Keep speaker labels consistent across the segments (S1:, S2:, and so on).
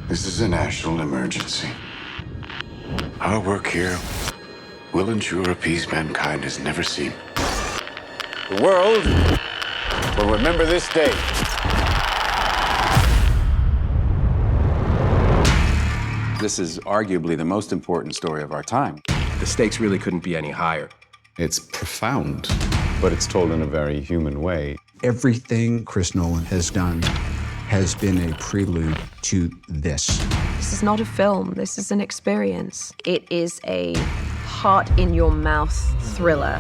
S1: This is a national emergency. Our work here will ensure a peace mankind has never seen. The world will remember this day.
S2: This is arguably the most important story of our time.
S3: The stakes really couldn't be any higher.
S4: It's profound, but it's told in a very human way.
S5: Everything Chris Nolan has done has been a prelude to this.
S6: This is not a film, this is an experience. It is a heart-in-your-mouth thriller.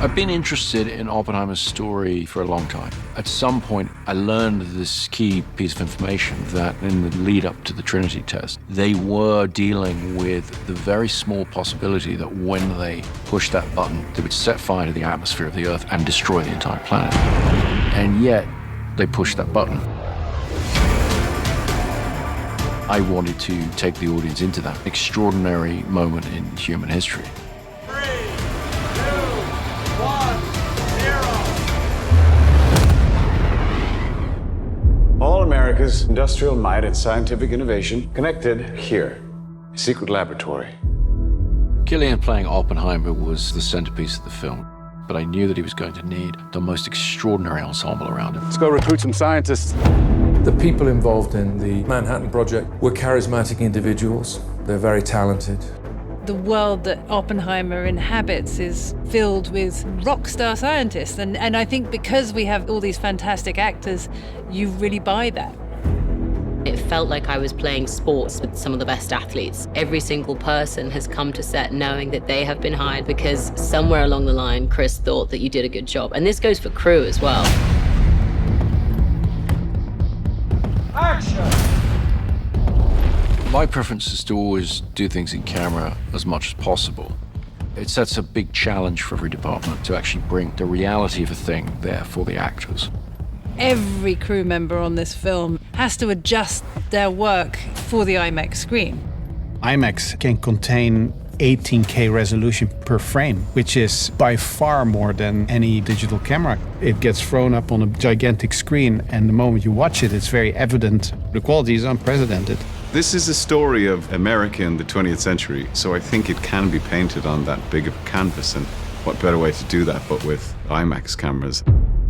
S7: I've been interested in Oppenheimer's story for a long time. At some point, I learned this key piece of information that in the lead up to the Trinity test, they were dealing with the very small possibility that when they pushed that button, they would set fire to the atmosphere of the Earth and destroy the entire planet. And yet, they pushed that button. I wanted to take the audience into that extraordinary moment in human history.
S1: All America's industrial might and scientific innovation connected here. A secret laboratory.
S7: Cillian playing Oppenheimer was the centerpiece of the film, but I knew that he was going to need the most extraordinary ensemble around him.
S4: Let's go recruit some scientists.
S8: The people involved in the Manhattan Project were charismatic individuals. They're very talented.
S9: The world that Oppenheimer inhabits is filled with rock star scientists. And I think because we have all these fantastic actors, you really buy that.
S10: It felt like I was playing sports with some of the best athletes. Every single person has come to set knowing that they have been hired because somewhere along the line, Chris thought that you did a good job. And this goes for crew as well.
S7: Action! My preference is to always do things in camera as much as possible. It sets a big challenge for every department to actually bring the reality of a thing there for the actors.
S9: Every crew member on this film has to adjust their work for the IMAX screen.
S11: IMAX can contain 18K resolution per frame, which is by far more than any digital camera. It gets thrown up on a gigantic screen, and the moment you watch it, it's very evident. The quality is unprecedented.
S4: This is a story of America in the 20th century, so I think it can be painted on that big of a canvas, and what better way to do that but with IMAX cameras.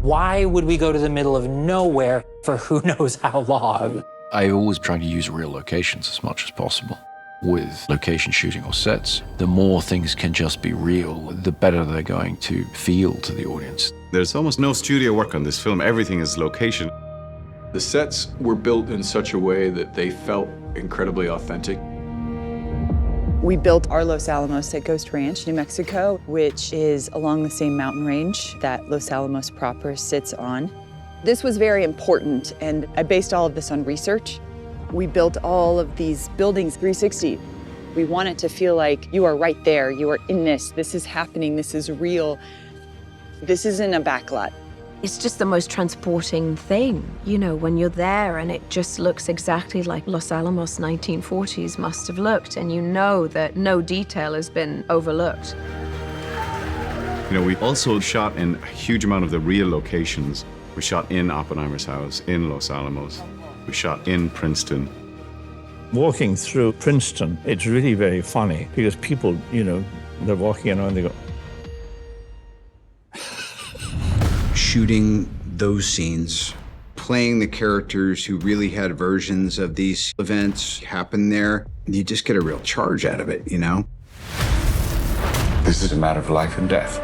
S12: Why would we go to the middle of nowhere for who knows how long?
S7: I always try to use real locations as much as possible. With location shooting or sets, the more things can just be real, the better they're going to feel to the audience.
S4: There's almost no studio work on this film. Everything is location.
S13: The sets were built in such a way that they felt incredibly authentic.
S14: We built our Los Alamos at Ghost Ranch, New Mexico, which is along the same mountain range that Los Alamos proper sits on. This was very important, and I based all of this on research. We built all of these buildings 360. We want it to feel like you are right there, you are in this is happening, this is real. This isn't a backlot.
S6: It's just the most transporting thing, you know, when you're there and it just looks exactly like Los Alamos 1940s must have looked, and you know that no detail has been overlooked.
S4: You know, we also shot in a huge amount of the real locations. We shot in Oppenheimer's house, in Los Alamos. We shot in Princeton.
S15: Walking through Princeton, it's really very funny because people, you know, they're walking around and they go,
S5: shooting those scenes, playing the characters who really had versions of these events happen there, you just get a real charge out of it, you know?
S1: This is a matter of life and death.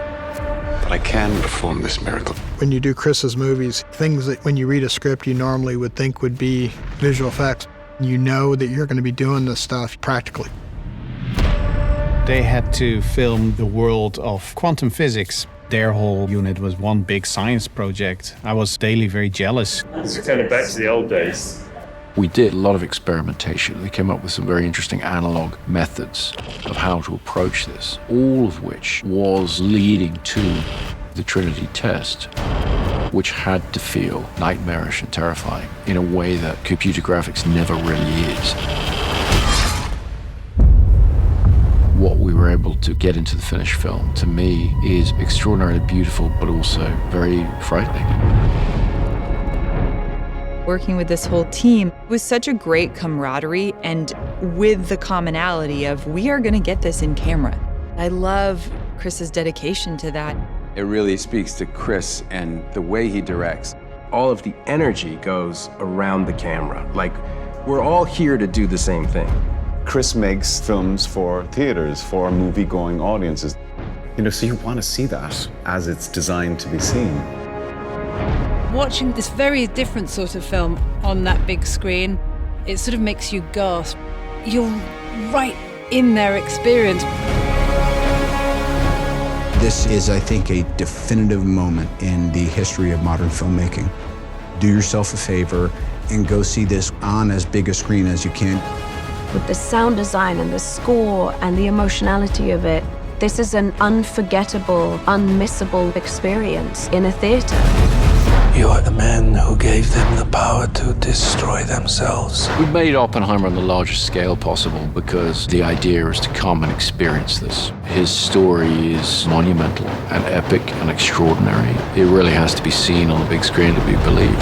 S1: But I can perform this miracle.
S16: When you do Chris's movies, things that when you read a script you normally would think would be visual effects, you know that you're going to be doing this stuff practically.
S11: They had to film the world of quantum physics. Their whole unit was one big science project. I was daily very jealous.
S15: it's kind of back to the old days.
S7: We did a lot of experimentation. They came up with some very interesting analog methods of how to approach this, all of which was leading to the Trinity test, which had to feel nightmarish and terrifying in a way that computer graphics never really is. What we were able to get into the finished film, to me, is extraordinarily beautiful, but also very frightening.
S14: Working with this whole team was such a great camaraderie, and with the commonality of we are going to get this in camera. I love Chris's dedication to that.
S2: It really speaks to Chris and the way he directs.
S3: All of the energy goes around the camera. Like, we're all here to do the same thing.
S4: Chris makes films for theaters, for movie-going audiences. You know, so you want to see that as it's designed to be seen.
S9: Watching this very different sort of film on that big screen, it sort of makes you gasp. You're right in their experience.
S5: This is, I think, a definitive moment in the history of modern filmmaking. Do yourself a favor and go see this on as big a screen as you can.
S6: With the sound design and the score and the emotionality of it, this is an unforgettable, unmissable experience in a theater.
S17: You are the man who gave them the power to destroy themselves.
S7: We made Oppenheimer on the largest scale possible because the idea is to come and experience this. His story is monumental and epic and extraordinary. It really has to be seen on the big screen to be believed.